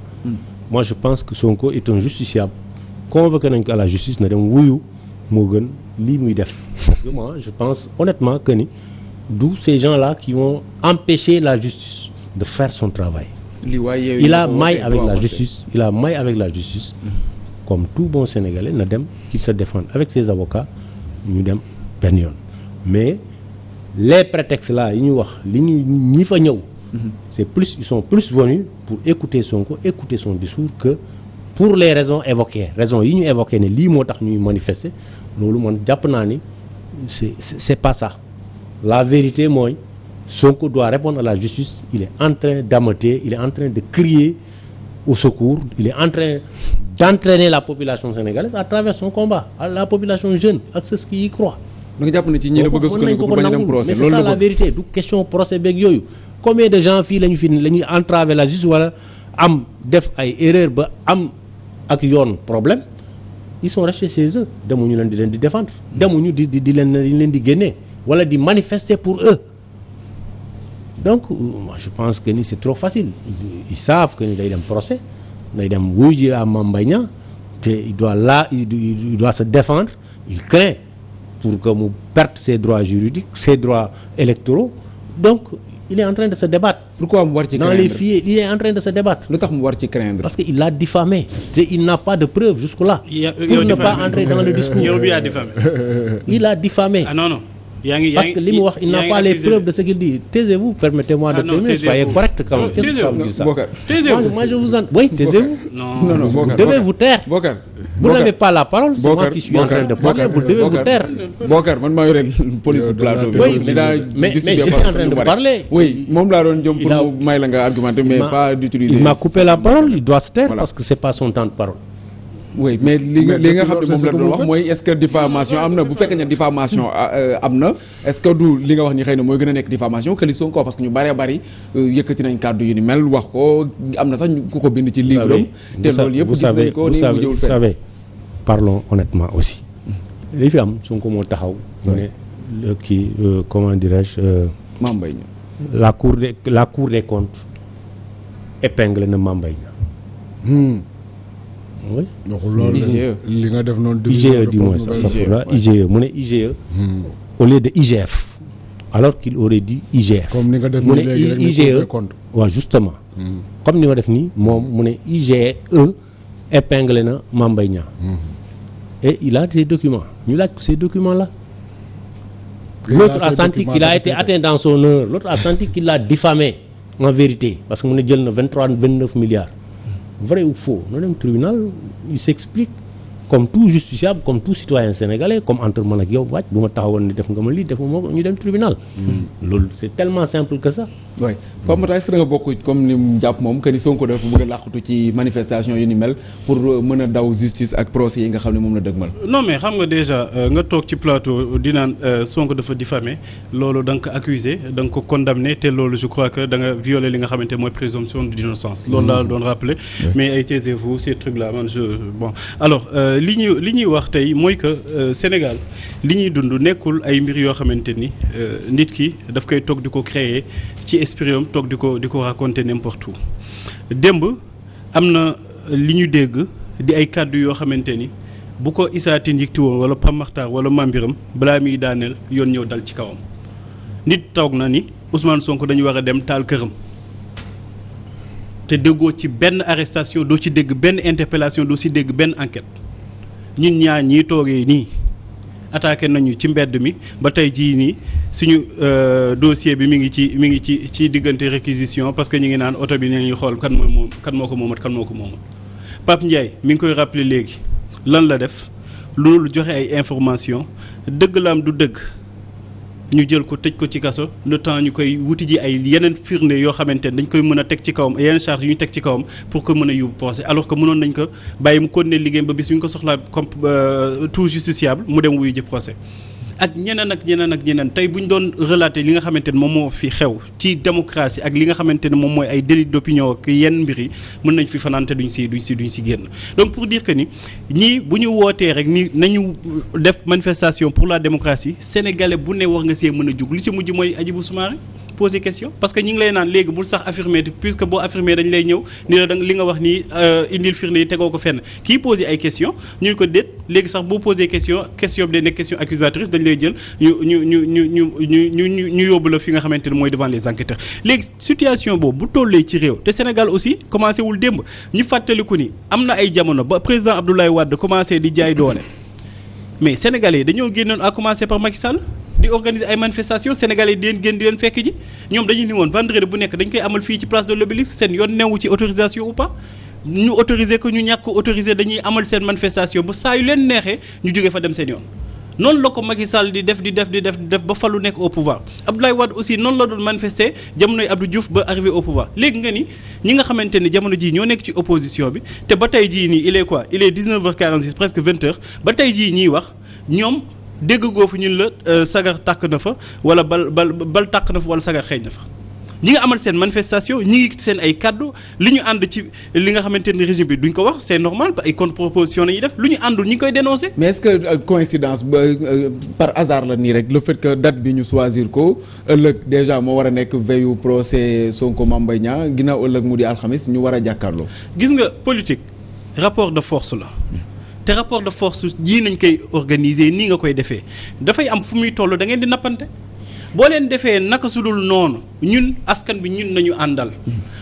Moi je pense que Sonko est un justiciable convoqué nañ ko à la justice na dem wuyu moo gën lii muy def parce que moi je pense honnêtement que ni. D'où ces gens-là qui vont empêcher la justice de faire son travail. Il a maille avec la justice. Comme tout bon Sénégalais na dem qu'il se défende avec ses avocats ñu dem benn yoon mais les prétextes là yi ñu wax li ñu ñi fa ñëw. c'est plus ils sont plus venus pour écouter Sonko écouter son discours que pour les raisons évoquées raisons yi ñu évoqué ne lii moo tax ñuy manifester loolu man jàpp naa ni c'est pas ça. La vérité mooy Sonko doit répondre à la justice il est en train d'ameuter il est en train de crier au secours il est en train d'entraîner la population sénégalaise à travers son combat à la population jeune ak ceux qui y croient. da nga jàpp ne ci ñi la bëgg a sukkandiku pour bañ a dem procès mais c'est ça la vérité du question procès beeg yooyu combien de gens fii la ñuy entraver la justice wala am def ay erreurs ba am ak yoon problème ils sont restés chez eux demuñu leen di défendre demuñu di leen di génnee. wala di manifester pour eux donc moi je pense que ni c'est trop facile ils savent que ni day dem procès day dem wuyu ji à Mame Mbaye Niang te il doit se défendre il craint pour que mu perte ses droits juridiques ses droits électoraux donc il est en train de se débattre. Pourquoi mu war ci craindre dans les filets il est en train de se débattre. lu tax mu war ci craindre. parce que il l'a diffamé te il n'a pas de preuve jusque-là. pour ne pas entrer dans le discours. yow bi yaa diffamé. il a diffamé. ah non. parce que li mu wax il n'a pas les preuves de ce qu'il dit taisez-vous permettez-moi de terminer soyez correct quand même. Qu'est-ce que ça veut dire ça? Moi je vous en oui taisez-vous. non vous devez vous taire. Bokar vous n'avez pas la parole c'est moi qui suis en train de parler vous devez vous taire. Bokar man maa yore police plateau bi. oui mais j'étais en train de parler. oui moom laa doon jëm pour mu may la nga argumenter mais pas d'utiliser. il m'a coupé la parole il doit se taire parce que c'est pas son temps de parole. oui mais li nga xam ne moom la doon wax mooy est-ce que diffamation am na bu fekkee ne diffamation am na est-ce que du li nga wax ni xëy na mooy gën a nekk diffamation que li Sonko parce que ñu bëree bëri yëkkati nañ kàddu yu ni mel wax ko am na sax ku ko bind ci livre am te loolu yëpp gis nañ ko ni mu jëwul vous savez parlons honnêtement aussi li fi am Sonko moo taxaw ne kii comment dirais-je Mame Mbaye Niang la cour des comptes épingle na Mame Mbaye Niang. oui. IGE li nga def noonu. IGE du moins ça fera IGE mu ne IGE. au lieu de IGF. alors qu'il aurait dit IGF. comme ni nga def nii léegi rek IGE waaw justement. comme ni nga def nii moom mu ne IGE épinglé na Mame Mbaye Niang. et il a ces documents ñu laaj ko ces documents là. l'autre a senti qu'il a été atteint dans son heure l'autre a senti qu'il l'a diffamé en vérité parce que mu ne jël na 29 milliards. vrai ou faux no dem tribunal il s'explique comme tout justiciable comme tout citoyen sénégalais comme entre man ak yow wàcc bu ma taxawoon ni def nga ma lii def ma ñu dem tribunal. loolu c'est tellement simple que ça. oui Pape Matar est-ce que da nga bokk comme ni mu jàpp moom que ni Sonko dafa bëgg a làqatu ci manifestation yu ni mel pour mën a daw justice ak procès yi nga xam ne moom la dëgmal. non mais xam nga déjà nga toog ci plateau di naan Sonko dafa diffamé loolu da nga ko accusé da nga ko condamné te loolu je crois que da nga violé li nga xamante mooy présomption d'innocence. loolu laa doon rappeler. mais ay taisez-vous ces trucs là man bon alors li ñuy wax tey mooy que Sénégal li ñuy dund nekkul ay mbir yoo xamante ni nit ki daf koy toog di ko créer ci esprit am toog di ko raconter n'importe où démb am na li ñu dégg di ay kàddu yoo xamante ni bu ko Issa Tine yëgti woon wala Pape Makhtar wala Mame Birame balaa muy daaneel yoon ñëw dal ci kawam nit toog na ni Ousmane Sonko dañu war a dem taal këram te déggoo ci benn arrestation doo ci dégg benn interpellation doo ci dégg benn enquête ñun ñaar ñii toogee nii attaqué nañu ci mbedd mi ba tey jii nii suñu dossier bi mi ngi ci diggante réquisition parce que ñu ngi naan oto bi nañuy xool kan moo ko moomat Pape Ndiaye mi ngi koy rappeler léegi lan la def loolu joxe ay information dëgg la am du dëgg ñu jël ko tëj ko ci kaso le temps ñu koy wuti ji ay yeneen firnde yoo xamante ne dañ koy mën a teg ci kawam yeneen charge yu ñu teg ci kawam pour que mën a yóbbu procès alors que mënoon nañ ko bàyyi mu continuer liggéeyam ba bis bu ñu ko soxlaa comme tout justiciable mu dem wuyu ji procès ak ñeneen tey bu ñu doon relater li nga xamante ne moom moo fi xew ci démocratie ak li nga xamante ne moom mooy ay délit d'opinion ak yenn mbir yi mën nañ fi fanaan te duñ si génn donc pour dire que ni ñii bu ñu wootee rek ni nañu def manifestation pour la démocratie sénégalais bu ne war nga see mën a jug li ci mujj mooy Hadjibou Soumaré poser question parce que ñi ngi lay naan léegi bul sax affirmer puisque boo affirmer dañ lay ñëw ni la li nga wax nii indil firnde yi tegoo ko fenn kii poser ay question ñu ko déet léegi sax boo poser question bi day nekk question accusatrice dañ lay jël ñu yóbbu la fi nga xamante ne mooy devant les enquêteurs léegi situation boobu bu tollee ci réew te Sénégal aussi commencé wul démb ñu fàttaliku ni am na ay jamono ba président Abdoulaye Wade commencé di jaay doole mais Sénégalais yi dañoo génnoon à commencer par Macky Sall di organiser ay manifestations sénégalais di leen génn di leen fekk ji ñoom dañu ni woon vendredi bu nekk dañ koy amal fii ci place de l'Obélisque seen yoon newu ci autorisation ou pas ñu autoriser ko ñu ñàkk ko autoriser dañuy amal seen manifestation ba saa yu leen neexee ñu jógee fa dem seen yoon noonu la ko Macky Sall di def ba falu nekk au pouvoir Abdoulaye Wade aussi noonu la doon manifester jamonoy Abdou Diouf ba arrivé au pouvoir léegi nga ni ñi nga xamante ne jamono jii ñoo nekk ci opposition bi te ba tey jii nii il est 19h46 presque 20h ba tey jii ñiy wax ñoom dégg goo fi ñun la sagar tàkk na fa wala bal tàkk na fa wala sagar xeeñ na fa ñi nga amal seen manifestation ñi ngi seen ay kaddu li ñu ànd ci li nga xamante ni régime bi duñ ko wax c'est normal ay contre-proposition la ñuy def lu ñu àndul ñi ngi koy dénoncer. mais est-ce que coïncidence par hasard la nii rek le fait que date bi ñu choisir ko ëllëg déjà moo war a nekk veillu procès Sonko Mame Mbaye Niang ginnaaw ëllëg mu di alxamis ñu war a jàkkaarloo. gis nga politique rapport de force la. te rapport de force yii nañ koy organiser nii nga koy defee dafay am fu muy toll da ngeen di nappante boo leen defee naka su dul noonu ñun askan bi ñun nañu àndal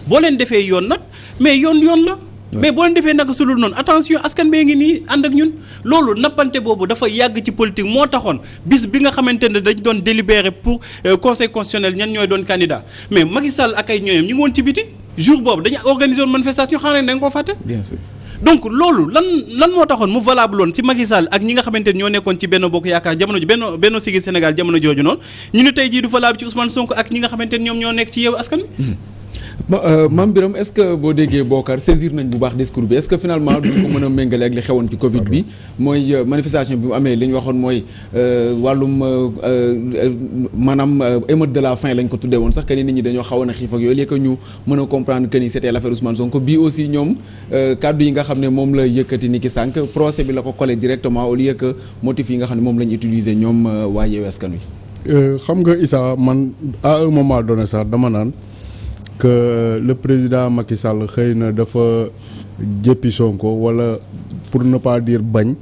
boo leen defee yoon nag mais yoon la mais boo leen defee naka su dul noonu attention askan bee ngi nii ànd ak ñun loolu nappante boobu dafa yàgg ci politique moo taxoon bis bi nga xamante ne dañ doon délibérer pour conseil constitutionnel ñan ñooy doon candidat mais Macky Sall ak ay ñooyam ñu ngi woon ci biti jour boobu dañu organiser woon manifestation xanaa da nga koo fàtte. bien sûr. donc loolu lan moo taxoon mu valable woon ci Macky Sall ak ñi nga xamante ni ñoo nekkoon ci Benno Bokk Yaakaar jamono ji Benno Siggil Sénégal jamono jooju noonu ñu ne tey jii du valable ci Ousmane Sonko ak ñi nga xamante ni ñoom ñoo nekk ci Yewwi Askan Wi. Mame Birame est-ce que boo déggee Bokar saisir nañ bu baax discours bi est-ce que finalement duñ ko mën a méngale ak li xewoon ci Covid bi mooy manifestation bi mu amee li ñu waxoon mooy wàllum maanaam émeute de la faim lañ ko tuddee woon sax que ni nit ñi dañoo xawoon a xiif ak yooyu léegi que ñu mën a comprendre que ni c'était l'affaire Ousmane Sonko bii aussi ñoom kaddu yi nga xam ne moom la yëkkati ni ki sànq procès bi la ko collé directement au lieu que motif yi nga xam ne moom lañ utiliser ñoom waa Yewwi Askan Wi. xam nga Issa man à un moment donné sax dama naan que le président Macky Sall xëy na dafa jéppi Sonko wala pour ne pas dire bañ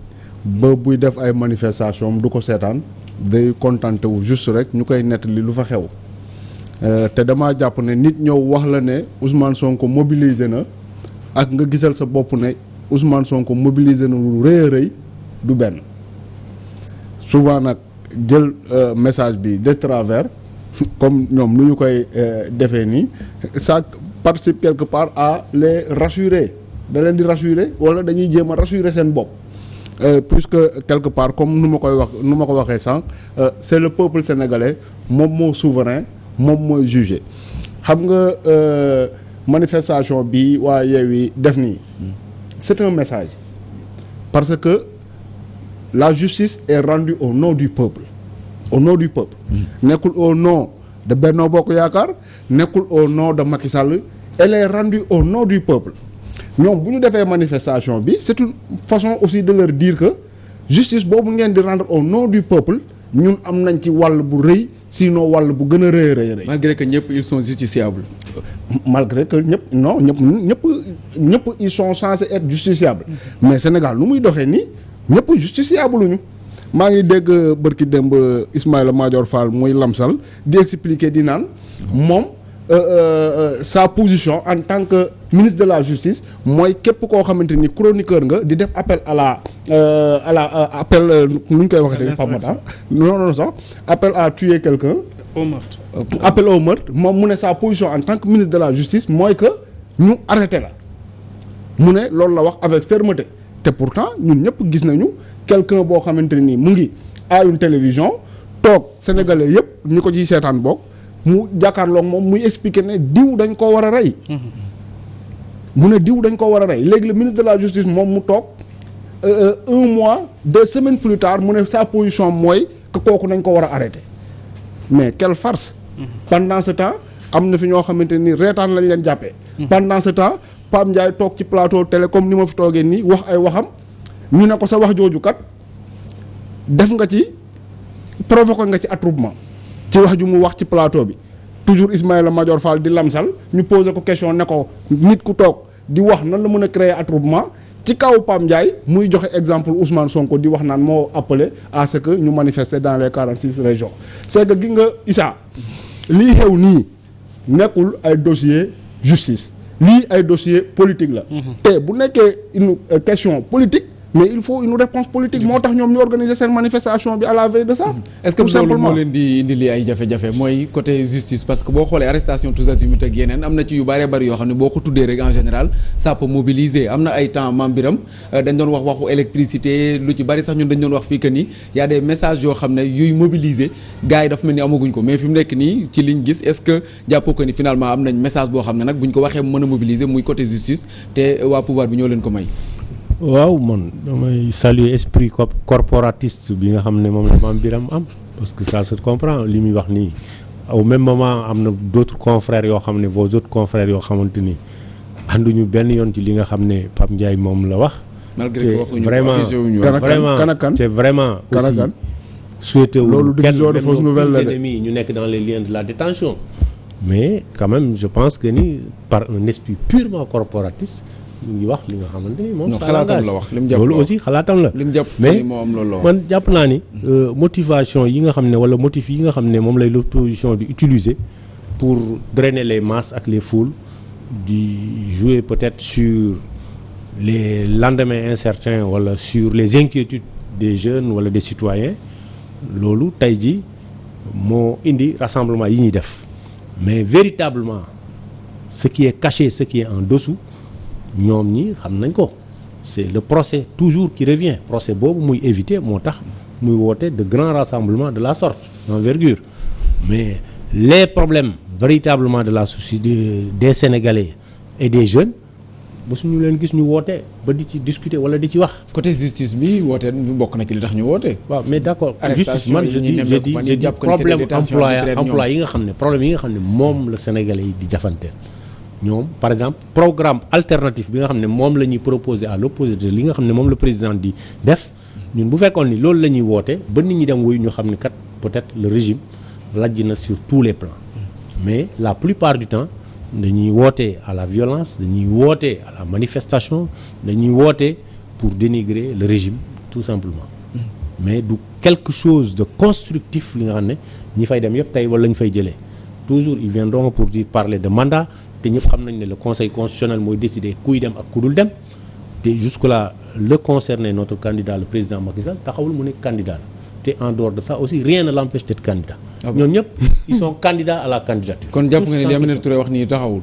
ba buy def ay manifestation du ko seetaan day contenté wu juste rek ñu koy nettali lu fa xew te damaa jàpp ne nit ñëw wax la ne Ousmane Sonko mobilisé na ak nga gisal sa bopp ne Ousmane Sonko mobilisé na lu rëy a rëy du benn souvent nag jël message bi de travers comme ñoom nu ñu koy defee nii ça participe quelque part à les rassurer da leen di rassurer wala dañuy jéem a rassurer seen bopp puisque quelque part comme nu ma ko waxee sànq c'est le peuple sénégalais moom moo souverain moom mooy juger xam nga manifestation bi waa Yewwi def nii c'est un message parce que la justice est rendue au nom du peuple nekkul au nom de Benno Bokk Yaakaar nekkul au nom de Macky Sall elle est rendue au nom du peuple ñoom bu ñu defee manifestation bi c'est une façon aussi de leur dire que justice boobu ngeen di rendre au nom du peuple ñun am nañ ci wàll bu rëy sinon wàll bu gën a rëy. malgré que ñëpp ils sont justiciables. malgré que ñëpp ils sont censés être justiciables mais Sénégal nu muy doxee nii ñëpp justiciable luñu maa ngi dégg bërki démb Ismaïla Madior Fall muy lamsal di expliquer di naan moom sa position en tant que ministre de la justice mooy képp koo xamante ni chroniqueur nga di def appel à la appel nu ñu koy waxee pamata non sax appel à tuer quelqu'un au meurtre appel au meurtre moom mu ne sa position en tant que ministre de la justice mooy que ñu arrêté la mu ne loolu la wax avec fermeté te pourtant ñun ñëpp gis nañu quelqu'un boo xamante ni mu ngi à une télévision toog sénégalais yëpp ñu ko ciy seetaan boog mu jàkkaarloog moom muy expliquer ne diw dañ ko war a rey mu ne diw dañ ko war a rey léegi le ministre de la justice moom mu toog un mois 2 semaines plus tard mu ne sa position mooy que kooku nañ ko war a arrêter mais quelle farce pendant ce temps am na fi ñoo xamante ni reetaan lañ leen jàppee pendant ce temps Pape Ndiaye toog ci plateau télé comme ni ma fi toogee nii wax ay waxam ñu ne ko sa wax jooju kat def nga ci provoqué nga ci attroupement ci wax ju mu wax ci plateau bi toujours Ismaïla Madior Fall di lamsal ñu posé ko question ne ko nit ku toog di wax nan la mën a créer attroupement ci kaw Pape Ndiaye muy joxe exemple Ousmane Sonko di wax naan moo appelé à ce que ñu manifester dans les 46 régions c'est que gi nga Issa lii xew nii nekkul ay dossier justice lii ay dossier politique la te bu nekkee une question politique mais il faut une réponse politique moo tax ñoom ñu organiser seen manifestation bi à la veille de ça. est-ce que loolu moo leen di indi li ay jafe-jafe mooy côté justice parce que boo xoolee arrestation tous azimuts ak yeneen am na ci yu bëree bëri yoo xam ne boo ko tuddee rek en général ça peut mobiliser am na ay temps Mame Birame dañ doon wax waxu électricité lu ci bëri sax ñun dañ doon wax fii que ni y a des messages yoo xam ne yuy mobiliser gars yi dafa mel ni amaguñ ko mais fi mu nekk nii ci liñ gis est-ce que jàppoo que ni finalement am nañ message boo xam ne nag buñ ko waxee mën a mobiliser muy côté justice te waa pouvoir bi ñoo leen ko may. waaw man damay saluer esprit corporatiste bi nga xam ne moom la Mame Birame am parce que ça se comprend li muy wax nii au même moment am na d'autres confrères yoo xam ne vos autres confrères yoo xamante ni ànduñu benn yoon ci li nga xam ne Pape Ndiaye moom la wax. malgré que waxuñu vraiment c'est vraiment aussi souhaité wu kenn ennemis ñu nekk dans les liens de la détention mais quand même je pense que ni par un esprit purement corporatiste ñu ngi wax li nga xamante ni moom xalaatam la wax lim jàpp loolu aussi xalaatam la lim jàpp mais moom loolu man jàpp naa ni motivation yi nga xam ne wala motif yi nga xam ne moom lay l'opposition di utiliser pour drainer les masses ak les foules di jouer peut-être sur les lendemains incertains wala sur les inquiétudes des jeunes wala des citoyens loolu tey ji moo indi rassemblement yi ñuy def mais véritablement ce qui est caché ce qui est en dessous ñoom ñi xam nañ ko c'est le procès toujours qui revient procès boobu muy éviter moo tax muy woote de grands rassemblements de la sorte d'envergure mais les problèmes véritablement de la société des Sénégalais et des jeunes ba suñu leen gis ñu woote ba di ci discuter wala di ci wax. côté justice bi woote bokk na ci li tax ñu woote. waaw mais d'accord justice man je dis problème emploi yi nga xam ne problème yi nga xam ne moom la Sénégalais yi di jafanteel ñoom par exemple programme alternatif bi nga xam ne moom la ñuy proposer à l'opposition li nga xam ne moom le président di def ñun bu fekkoon ni loolu la ñuy woote ba nit ñi dem wuyu ñu xam ne kat peut-être le régime lajj na sur tous les plans mais la plupart du temps dañuy woote à la violence dañuy woote à la manifestation dañuy woote pour dénigrer le régime tout simplement mais du quelque chose de constructif li nga xam ne ñi fay dem yëpp tey wala ñu fay jëlee toujours ils viendront pour dire parler de mandat te ñëpp xam nañ ne le conseil constitutionnel mooy décider kuy dem ak ku dul dem te jusque-là le concerné notre candidat le président Macky Sall taxawul mu nekk candidat la te en dehors de ça aussi rien ne l'empêche d'être candidat ñoom ñëpp ils sont candidats à la candidature. kon jàpp nga ne li Aminata Touré wax nii taxawul.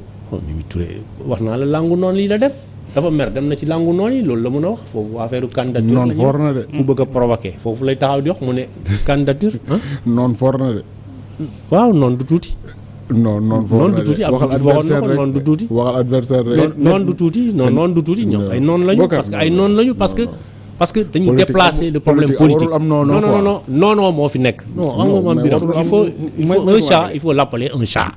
Mimi Touré wax naa la langu noonu lii la dem dafa mer dem na ci langu noonu yi loolu la mën a wax foofu affaire candidature. noonu for na de. ku bëgg a provoquer foofu lay taxaw di wax mu ne candidature ah. noonu for na de. waaw noonu du tuuti. noonu for na de waxal adversaire rek noonu du tuuti. waxal adversaire rek. noonu du tuuti noonu du tuuti ñoom ay noonu lañu. parce que ay noonu lañu parce que dañu déplacer le problème politique non moo fi nekk. non xam nga man Birame il faut un chat il faut l'appeler un chat.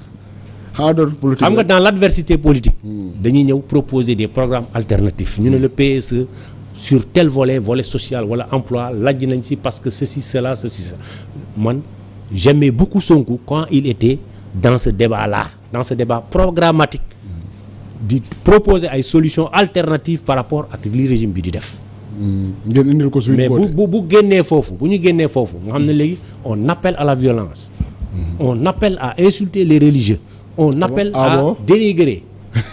xam nga dans l'adversité politique. dañuy ñëw proposer des programmes alternatifs ñu ne le PSE sur tel volet social wala emploi lajj nañ ci parce que ceci cela man j'aimais beaucoup Sonko quand il était dans ce débat programmatique di proposer ay solutions alternatives par rapport ak li régime bi di def. ngeen indil ko suñu mais bu génnee foofu bu ñu génnee foofu nga xam ne léegi on appelle à la violence. on appelle à insulter les religieux. on appelle à dénigrer.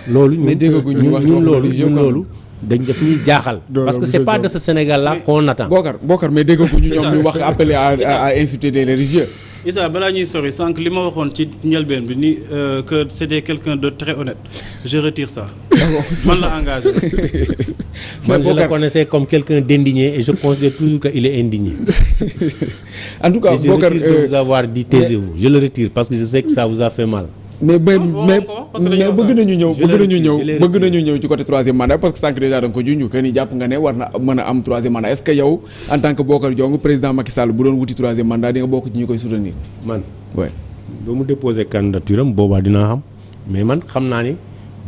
loolu ñun loolu dañ def ñuy jaaxal. parce que c'est pas de ce Sénégal là qu'on attend. Bokar mais déggaguñu ñoom ñu wax appeler à insulter les religieux. Issa balaa ñuy sori sànq li ma waxoon ci njëlbeen bi ni que c'était quelqu'un de très honnête je retire ça. man la engagé. man je le connaissais comme quelqu'un d'indigné et je considère toujours qu'il est indigné. en tout cas Bokar je retire de vous avoir dit taisez-vous je le retire parce que je sais que ça vous a fait mal. mais bëgg nañu ñëw ci côté troisième mandat parce que sànq déjà da nga ko junj que ni jàpp nga ne war na mën a am troisième mandat est-ce que yow en tant que Bokar Diong président Macky Sall bu doon wuti troisième mandat di nga bokk ci ñu koy soutenir. man ouais. ba mu déposé candidature am boobaa dinaa xam mais man xam naa ni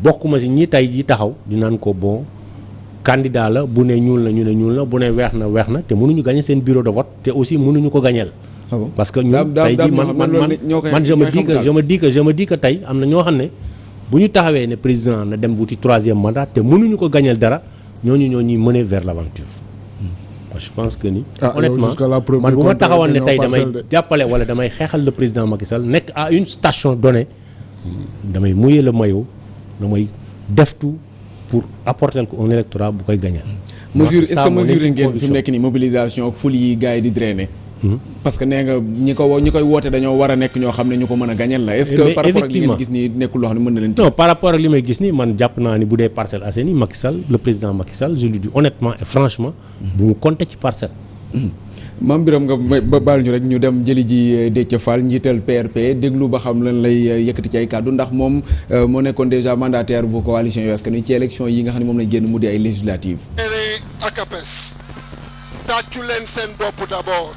bokkuma si ñi tey ji taxaw dinaan ko bon candidat la bu ne ñuul na ñu ne ñuul na bu ne weex na te mënuñu gagner seen bureau de vote te aussi mënuñu ko gagneel. parce que ñun tey jii man je me dis que tey am na ñoo xam ne bu ñu taxawee ne président na dem wuti troisième mandat te mënuñu ko gañeel dara ñooñu ñuy mener vers l'aventure. je pense que ni. honnêtement man bu ma taxawoon ne tey damay jàppale wala damay xeexal le président Macky Sall nekk à une station donnée damay mouiller le maillot damay def tout pour apporter ko un électorat bu koy gañeel. est-ce que mesure ngeen fi mu nekk nii mobilisation ak ful yi gars yi di drainer. parce que nee nga ñi koy woote dañoo war a nekk ñoo xam ne ñu ko mën a gañeel la. est-ce que par rapport ak li ngeen gis nii nekkul loo xam ne mën na leen. non par rapport ak li may gis nii man jàpp naa ni bu dee Parcelles Assainies Macky Sall le président Macky Sall je lui dis honnêtement et franchement. bu mu compter ci parcelle. Mame Birame nga baal ñu rek ñu dem jëli ji Déthié Fall njiital PRP déglu ba xam lan lay yëkkati ci ay kàddu ndax moom moo nekkoon déjà mandataire bu coalition Yewwi Askan Wi ci élection yi nga xam ne moom lañ génn mu di ay législatives. ak APES tàccu leen seen bopp d'abord.